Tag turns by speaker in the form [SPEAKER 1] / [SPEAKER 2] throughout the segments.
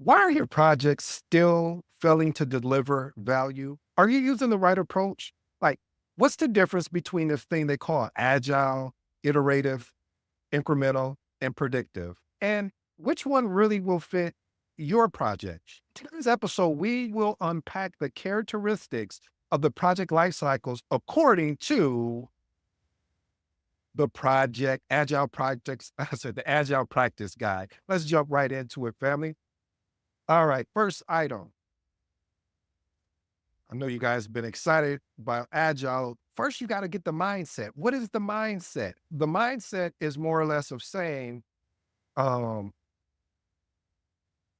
[SPEAKER 1] Why are your projects still failing to deliver value? Are you using the right approach? Like, what's the difference between this thing they call agile, iterative, incremental, and predictive? And which one really will fit your project? In today's episode, we will unpack the characteristics of the project life cycles according to the project, agile projects, I said the agile practice guide. Let's jump right into it, family. All right, first item. I know you guys have been excited about agile. First, you got to get the mindset. What is the mindset? The mindset is more or less of saying, um,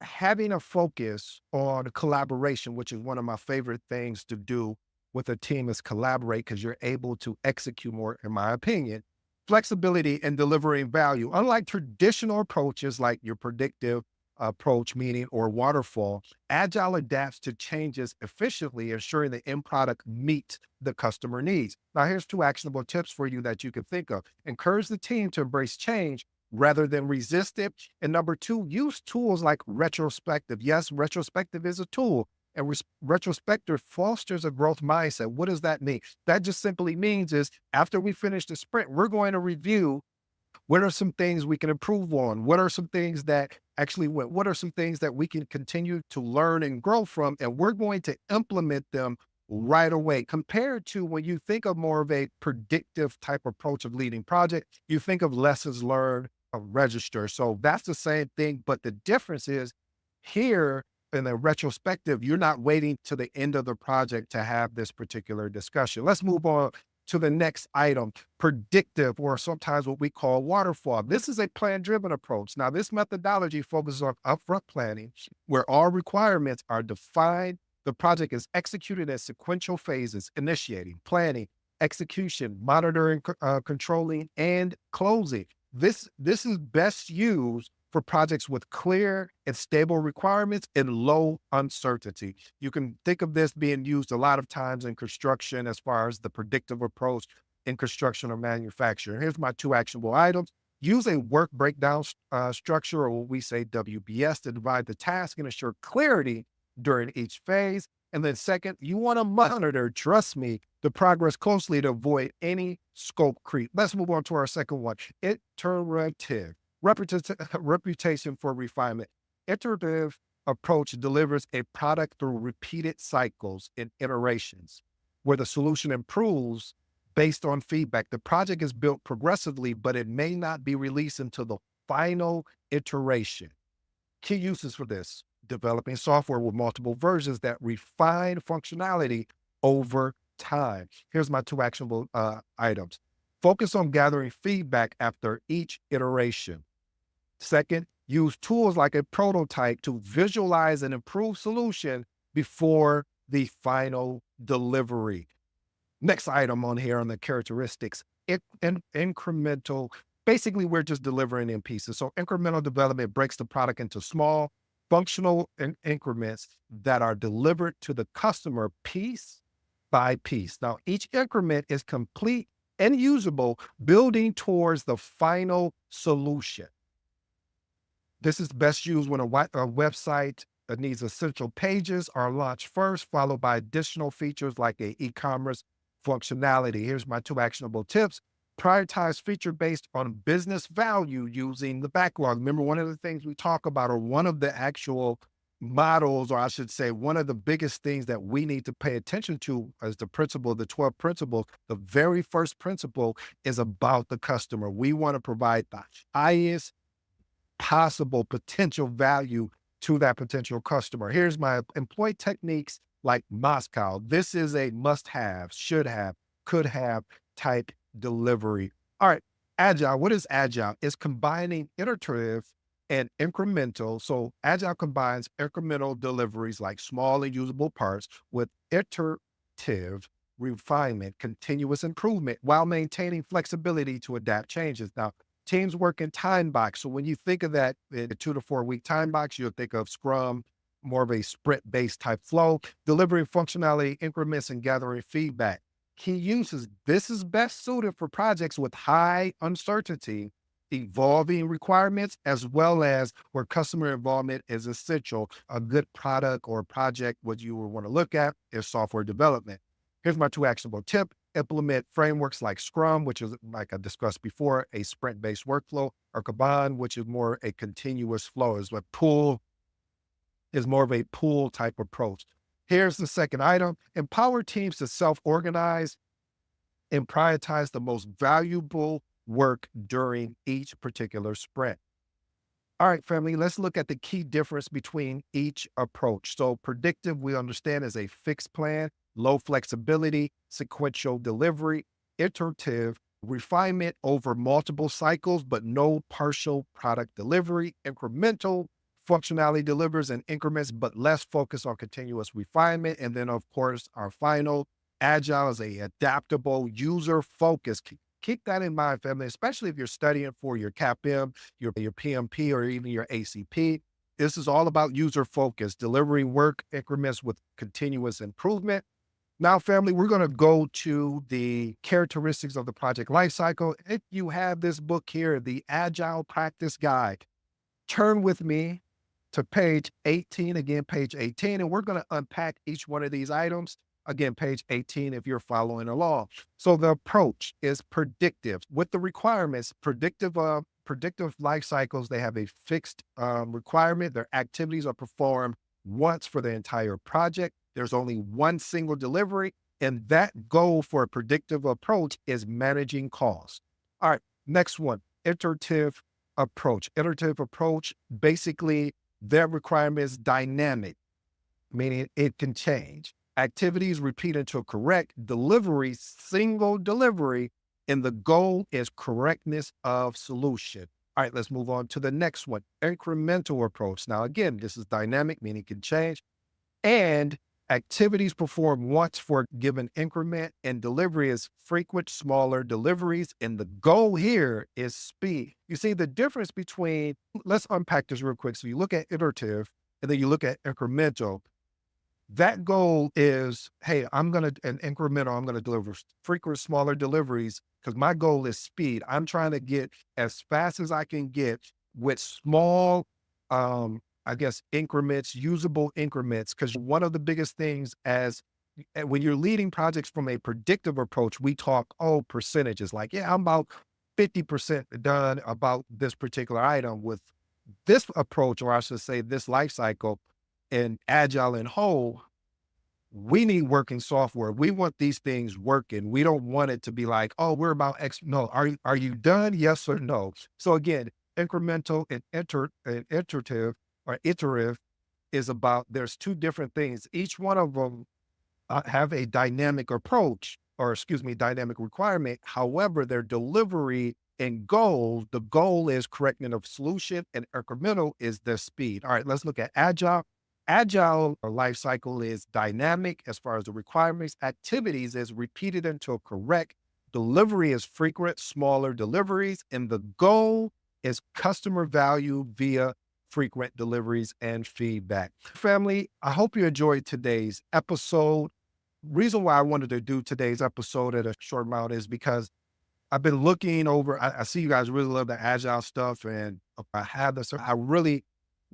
[SPEAKER 1] having a focus on collaboration, which is one of my favorite things to do with a team is collaborate because you're able to execute more, in my opinion. Flexibility and delivering value. Unlike traditional approaches like your predictive approach, meaning or waterfall, agile adapts to changes efficiently, ensuring the end product meets the customer needs. Now, here's two actionable tips for you that you can think of. Encourage the team to embrace change rather than resist it. And number two, use tools like retrospective. Yes, retrospective is a tool. And retrospective fosters a growth mindset. What does that mean? That just simply means is after we finish the sprint, we're going to review what are some things we can improve on? What are some things that actually went? What are some things that we can continue to learn and grow from? And we're going to implement them right away. Compared to when you think of more of a predictive type approach of leading project, you think of lessons learned, a register. So that's the same thing. But the difference is here in the retrospective, you're not waiting to the end of the project to have this particular discussion. Let's move on to the next item, predictive, or sometimes what we call waterfall. This is a plan-driven approach. Now, this methodology focuses on upfront planning, where all requirements are defined. The project is executed as sequential phases: initiating, planning, execution, monitoring, controlling, and closing. This is best used for projects with clear and stable requirements and low uncertainty. You can think of this being used a lot of times in construction as far as the predictive approach in construction or manufacturing. Here's my two actionable items. Use a work breakdown structure, or what we say WBS, to divide the task and ensure clarity during each phase. And then second, you want to monitor, trust me, the progress closely to avoid any scope creep. Let's move on to our second one, iterative. Reputation for refinement. Iterative approach delivers a product through repeated cycles and iterations where the solution improves based on feedback. The project is built progressively, but it may not be released until the final iteration. Key uses for this: developing software with multiple versions that refine functionality over time. Here's my two actionable items. Focus on gathering feedback after each iteration. Second, use tools like a prototype to visualize an improved solution before the final delivery. Next item on here on the characteristics, incremental. Basically, we're just delivering in pieces. So incremental development breaks the product into small functional increments that are delivered to the customer piece by piece. Now, each increment is complete and usable, building towards the final solution. This is best used when a website that needs essential pages are launched first, followed by additional features like a e-commerce functionality. Here's my two actionable tips. Prioritize feature based on business value using the backlog. Remember, one of the things we talk about, or one of the actual models, or I should say, one of the biggest things that we need to pay attention to as the principle, the 12 principles. The very first principle is about the customer. We want to provide the highest possible potential value to that potential customer. Here's my employee techniques like Moscow. This is a must have, should have, could have type delivery. All right. Agile. What is Agile? It's combining iterative and incremental. So Agile combines incremental deliveries like small and usable parts with iterative refinement, continuous improvement while maintaining flexibility to adapt changes. Now, teams work in time box. So when you think of that in a 2 to 4 week time box, you'll think of Scrum, more of a sprint based type flow, delivering functionality increments and gathering feedback. Key uses: this is best suited for projects with high uncertainty evolving requirements, as well as where customer involvement is essential. A good product or project, what you would want to look at is software development. Here's my two actionable tip. Implement frameworks like Scrum, which is, like I discussed before, a sprint-based workflow, or Kanban, which is more a continuous flow, is more of a pool type approach. Here's the second item. Empower teams to self-organize and prioritize the most valuable work during each particular sprint. All right, family, let's look at the key difference between each approach. So predictive, we understand, is a fixed plan, low flexibility, sequential delivery. Iterative, refinement over multiple cycles, but no partial product delivery. Incremental, functionality delivers in increments, but less focus on continuous refinement. And then, of course, our final, agile, is a adaptable, user focused. Keep that in mind, family, especially if you're studying for your CAPM, your PMP, or even your ACP. This is all about user focus, delivering work increments with continuous improvement. Now, family, we're going to go to the characteristics of the project lifecycle. If you have this book here, the Agile Practice Guide, turn with me to page 18, again, page 18, and we're going to unpack each one of these items. Again, page 18, if you're following along. So the approach is predictive. With the requirements, predictive life cycles, they have a fixed requirement. Their activities are performed once for the entire project. There's only one single delivery, and that goal for a predictive approach is managing costs. All right, next one, iterative approach. Iterative approach, basically, their requirement is dynamic, meaning it can change. Activities repeat until correct. Delivery, single delivery, and the goal is correctness of solution. All right, let's move on to the next one, incremental approach. Now, again, this is dynamic, meaning it can change, and activities performed once for a given increment, and delivery is frequent, smaller deliveries, and the goal here is speed. You see the difference between, let's unpack this real quick. So you look at iterative, and then you look at incremental. That goal is, hey, I'm going to deliver frequent, smaller deliveries because my goal is speed. I'm trying to get as fast as I can get with small, increments, usable increments. Because one of the biggest things when you're leading projects from a predictive approach, we talk, percentages, like, yeah, I'm about 50% done about this particular item. With this approach, or I should say this life cycle, and agile and whole, we need working software. We want these things working. We don't want it to be like, we're about X. No, are you done? Yes or no? So again, incremental and iterative is about, there's two different things. Each one of them have a dynamic approach, dynamic requirement. However, their delivery and goal, the goal is correcting of solution, and incremental is the speed. All right, let's look at agile. Agile life cycle is dynamic as far as the requirements. Activities is repeated until correct. Delivery is frequent, smaller deliveries. And the goal is customer value via frequent deliveries and feedback. Family, I hope you enjoyed today's episode. Reason why I wanted to do today's episode at a short amount is because I've been looking over, I see you guys really love the agile stuff, and I really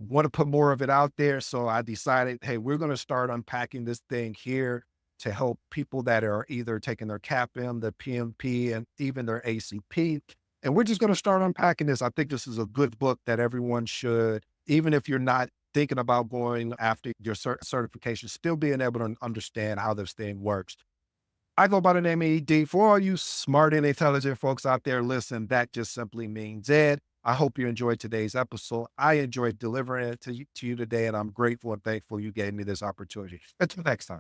[SPEAKER 1] want to put more of it out there. So I decided, hey, we're going to start unpacking this thing here to help people that are either taking their CAPM, the PMP, and even their ACP. And we're just going to start unpacking this. I think this is a good book that everyone should, even if you're not thinking about going after your certification, still being able to understand how this thing works. I go by the name of ED. For all you smart and intelligent folks out there, listen, that just simply means Ed. I hope you enjoyed today's episode. I enjoyed delivering it to you today, and I'm grateful and thankful you gave me this opportunity. Until next time.